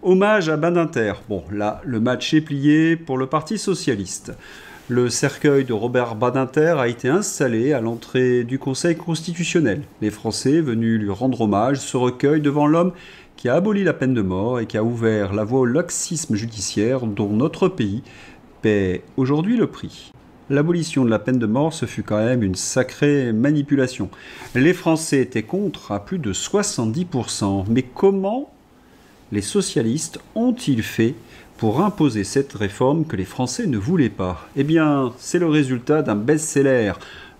Hommage à Badinter. Bon, là, le match est plié pour le Parti socialiste. Le cercueil de Robert Badinter a été installé à l'entrée du Conseil constitutionnel. Les Français, venus lui rendre hommage, se recueillent devant l'homme qui a aboli la peine de mort et qui a ouvert la voie au laxisme judiciaire dont notre pays paie aujourd'hui le prix. L'abolition de la peine de mort, ce fut quand même une sacrée manipulation. Les Français étaient contre à plus de 70%. Mais comment les socialistes ont-ils fait pour imposer cette réforme que les Français ne voulaient pas? Eh bien, c'est le résultat d'un best-seller,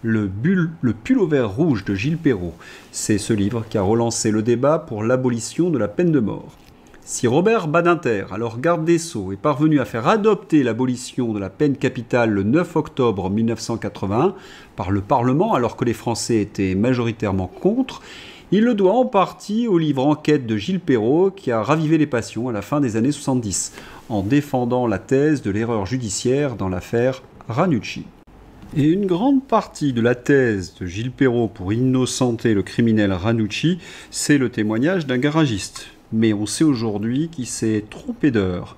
le pull au vert rouge de Gilles Perrault. C'est ce livre qui a relancé le débat pour l'abolition de la peine de mort. Si Robert Badinter, alors garde des Sceaux, est parvenu à faire adopter l'abolition de la peine capitale le 9 octobre 1981 par le Parlement, alors que les Français étaient majoritairement contre, il le doit en partie au livre Enquête de Gilles Perrault qui a ravivé les passions à la fin des années 70, en défendant la thèse de l'erreur judiciaire dans l'affaire Ranucci. Et une grande partie de la thèse de Gilles Perrault pour innocenter le criminel Ranucci, c'est le témoignage d'un garagiste. Mais on sait aujourd'hui qu'il s'est trompé d'heure.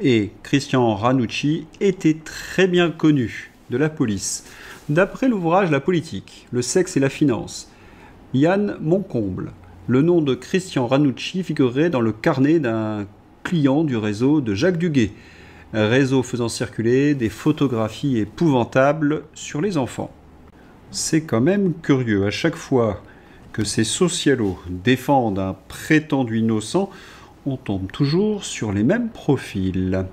Et Christian Ranucci était très bien connu de la police. D'après l'ouvrage La politique, le sexe et la finance, Yann Moncomble, le nom de Christian Ranucci figurait dans le carnet d'un client du réseau de Jacques Duguay, un réseau faisant circuler des photographies épouvantables sur les enfants. C'est quand même curieux, à chaque fois que ces socialos défendent un prétendu innocent, on tombe toujours sur les mêmes profils.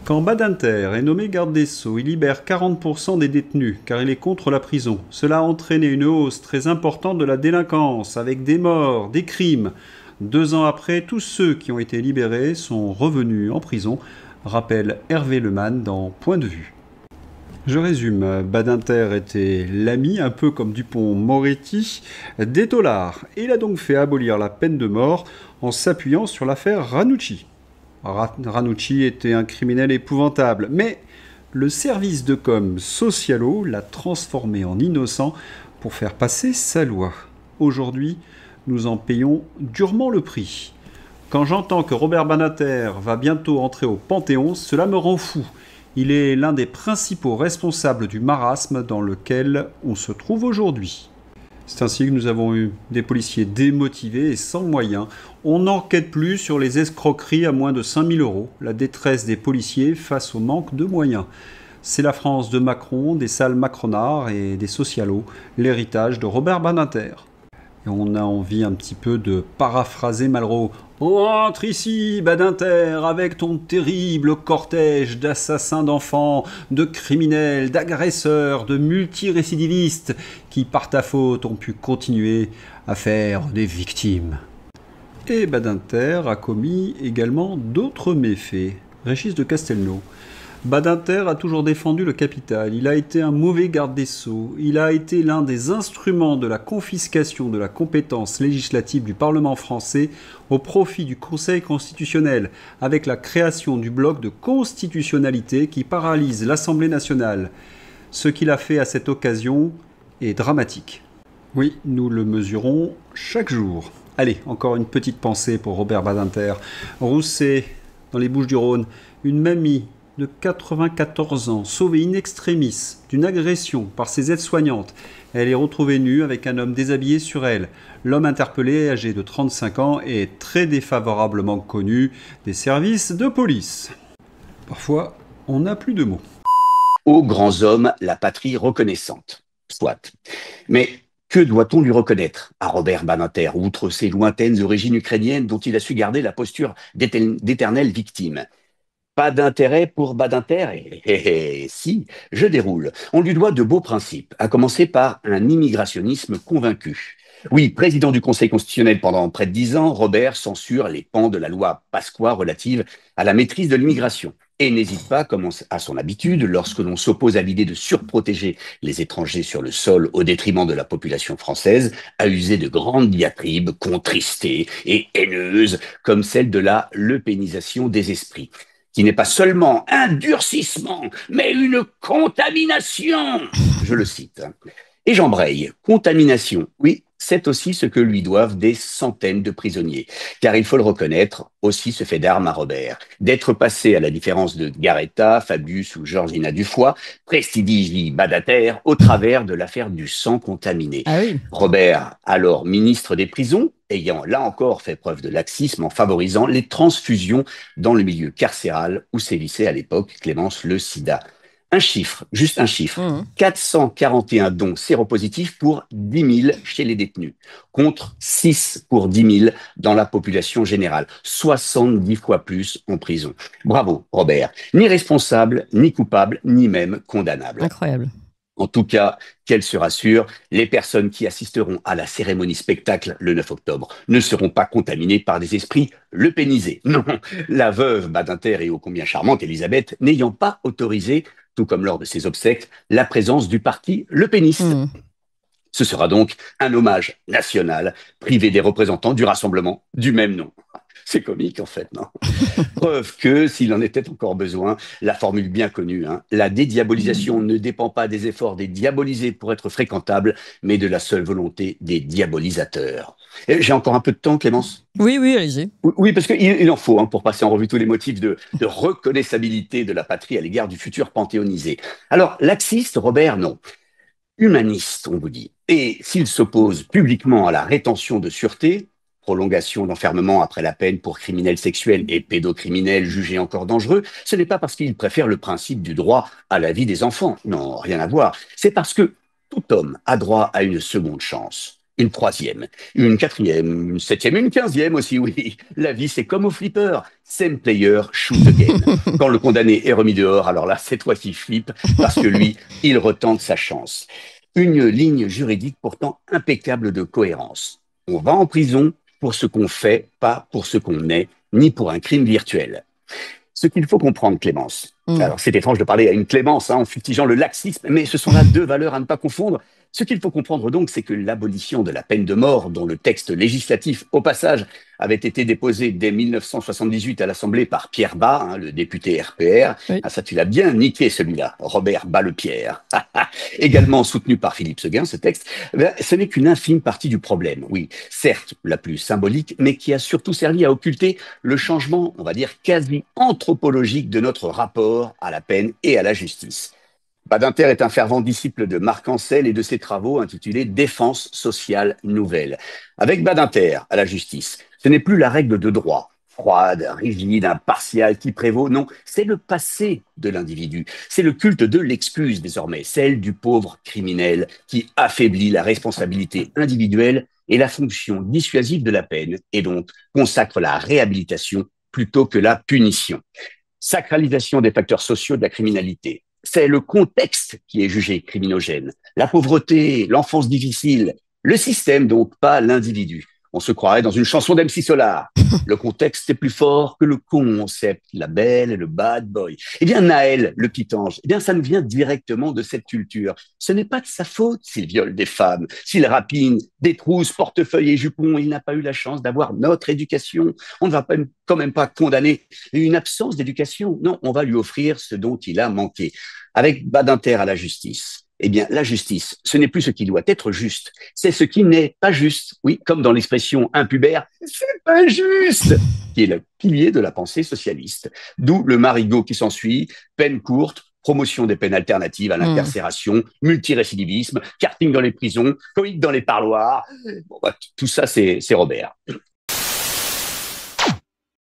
Quand Badinter est nommé garde des Sceaux, il libère 40% des détenus, car il est contre la prison. Cela a entraîné une hausse très importante de la délinquance, avec des morts, des crimes. 2 ans après, tous ceux qui ont été libérés sont revenus en prison, rappelle Hervé Lemann dans Point de vue. Je résume, Badinter était l'ami, un peu comme Dupond-Moretti, des taulards, et il a donc fait abolir la peine de mort en s'appuyant sur l'affaire Ranucci. Ranucci était un criminel épouvantable, mais le service de com socialo l'a transformé en innocent pour faire passer sa loi. Aujourd'hui, nous en payons durement le prix. Quand j'entends que Robert Badinter va bientôt entrer au Panthéon, cela me rend fou. Il est l'un des principaux responsables du marasme dans lequel on se trouve aujourd'hui. C'est ainsi que nous avons eu des policiers démotivés et sans moyens. On n'enquête plus sur les escroqueries à moins de 5 000 €, la détresse des policiers face au manque de moyens. C'est la France de Macron, des sales macronards et des socialos, l'héritage de Robert Badinter. Et on a envie un petit peu de paraphraser Malraux. Entre ici, Badinter, avec ton terrible cortège d'assassins d'enfants, de criminels, d'agresseurs, de multirécidivistes qui, par ta faute, ont pu continuer à faire des victimes. Et Badinter a commis également d'autres méfaits. Régis de Castelnau. Badinter a toujours défendu le capital, il a été un mauvais garde des Sceaux, il a été l'un des instruments de la confiscation de la compétence législative du Parlement français au profit du Conseil constitutionnel, avec la création du bloc de constitutionnalité qui paralyse l'Assemblée nationale. Ce qu'il a fait à cette occasion est dramatique. Oui, nous le mesurons chaque jour. Allez, encore une petite pensée pour Robert Badinter. Rousset, dans les Bouches-du-Rhône, une mamie de 94 ans, sauvée in extremis d'une agression par ses aides-soignantes. Elle est retrouvée nue avec un homme déshabillé sur elle. L'homme interpellé, âgé de 35 ans, est très défavorablement connu des services de police. Parfois, on n'a plus de mots. Aux grands hommes, la patrie reconnaissante. Soit. Mais que doit-on lui reconnaître à Robert Badinter, outre ses lointaines origines ukrainiennes dont il a su garder la posture d'éternelle victime? Pas d'intérêt pour Badinter? Si, je déroule. On lui doit de beaux principes, à commencer par un immigrationnisme convaincu. Oui, président du Conseil constitutionnel pendant près de 10 ans, Robert censure les pans de la loi Pasqua relative à la maîtrise de l'immigration et n'hésite pas, comme à son habitude, lorsque l'on s'oppose à l'idée de surprotéger les étrangers sur le sol au détriment de la population française, à user de grandes diatribes contristées et haineuses, comme celle de la lepénisation des esprits, qui n'est pas seulement un durcissement, mais une contamination. Je le cite. Et j'embraye. Contamination, oui, c'est aussi ce que lui doivent des centaines de prisonniers. Car il faut le reconnaître, aussi ce fait d'armes à Robert. D'être passé, à la différence de Garetta, Fabius ou Georgina Dufoy, prestigii Badater au travers de l'affaire du sang contaminé. Ah oui. Robert, alors ministre des prisons, ayant là encore fait preuve de laxisme en favorisant les transfusions dans le milieu carcéral où sévissait à l'époque, Clémence, le sida. Un chiffre, juste un chiffre. Mmh. 441 dons séropositifs pour 10 000 chez les détenus, contre 6 pour 10 000 dans la population générale, 70 fois plus en prison. Bravo, Robert. Ni responsable, ni coupable, ni même condamnable. Incroyable. En tout cas, qu'elle se rassure, les personnes qui assisteront à la cérémonie spectacle le 9 octobre ne seront pas contaminées par des esprits lepénisés. Non, la veuve Badinter et ô combien charmante Elisabeth n'ayant pas autorisé, tout comme lors de ses obsèques, la présence du parti lepéniste. Mmh. Ce sera donc un hommage national privé des représentants du rassemblement du même nom. C'est comique en fait, non? Preuve que, s'il en était encore besoin, la formule bien connue, hein, la dédiabolisation ne dépend pas des efforts des diabolisés pour être fréquentables, mais de la seule volonté des diabolisateurs. J'ai encore un peu de temps, Clémence? Oui, allez-y. Oui, parce qu'il en faut, hein, pour passer en revue tous les motifs de reconnaissabilité de la patrie à l'égard du futur panthéonisé. Alors, laxiste, Robert, non. Humaniste, on vous dit. Et s'il s'oppose publiquement à la rétention de sûreté, prolongation d'enfermement après la peine pour criminels sexuels et pédocriminels jugés encore dangereux, ce n'est pas parce qu'il préfère le principe du droit à la vie des enfants. Non, rien à voir. C'est parce que tout homme a droit à une seconde chance. Une troisième, une quatrième, une septième, une quinzième aussi, oui. La vie, c'est comme au flipper. Same player, shoot again. Quand le condamné est remis dehors, alors là, c'est toi qui flippes, parce que lui, il retente sa chance. Une ligne juridique pourtant impeccable de cohérence. On va en prison pour ce qu'on fait, pas pour ce qu'on est, ni pour un crime virtuel. Ce qu'il faut comprendre, Clémence. Alors, c'est étrange de parler à une Clémence, hein, en fustigeant le laxisme, mais ce sont là deux valeurs à ne pas confondre. Ce qu'il faut comprendre donc, c'est que l'abolition de la peine de mort, dont le texte législatif, au passage, avait été déposé dès 1978 à l'Assemblée par Pierre Bas, hein, le député RPR. Oui. Ah, ça, tu l'as bien niqué, celui-là, Robert Bas-le-Pierre. Également soutenu par Philippe Seguin, ce texte, ce n'est qu'une infime partie du problème. Oui, certes, la plus symbolique, mais qui a surtout servi à occulter le changement, on va dire, quasi anthropologique de notre rapport à la peine et à la justice. Badinter est un fervent disciple de Marc Ancel et de ses travaux intitulés Défense sociale nouvelle. Avec Badinter à la justice, ce n'est plus la règle de droit, froide, rigide, impartiale qui prévaut, non, c'est le passé de l'individu. C'est le culte de l'excuse désormais, celle du pauvre criminel qui affaiblit la responsabilité individuelle et la fonction dissuasive de la peine et donc consacre la réhabilitation plutôt que la punition. Sacralisation des facteurs sociaux de la criminalité. C'est le contexte qui est jugé criminogène. La pauvreté, l'enfance difficile, le système donc, pas l'individu. On se croirait dans une chanson d'MC Solar. Le contexte est plus fort que le concept, la belle et le bad boy. Eh bien, Naël, le petit ange, eh bien, ça nous vient directement de cette culture. Ce n'est pas de sa faute s'il viole des femmes, s'il rapine des trousses, portefeuilles et jupons. Il n'a pas eu la chance d'avoir notre éducation. On ne va pas, quand même pas condamner une absence d'éducation. Non, on va lui offrir ce dont il a manqué. Avec Badinter à la justice, eh bien, la justice, ce n'est plus ce qui doit être juste, c'est ce qui n'est pas juste. Oui, comme dans l'expression impubère, c'est pas juste, qui est le pilier de la pensée socialiste. D'où le marigot qui s'ensuit, peine courte, promotion des peines alternatives à l'incarcération, multirécidivisme, karting dans les prisons, coït dans les parloirs. Bon, bah, tout ça, c'est Robert.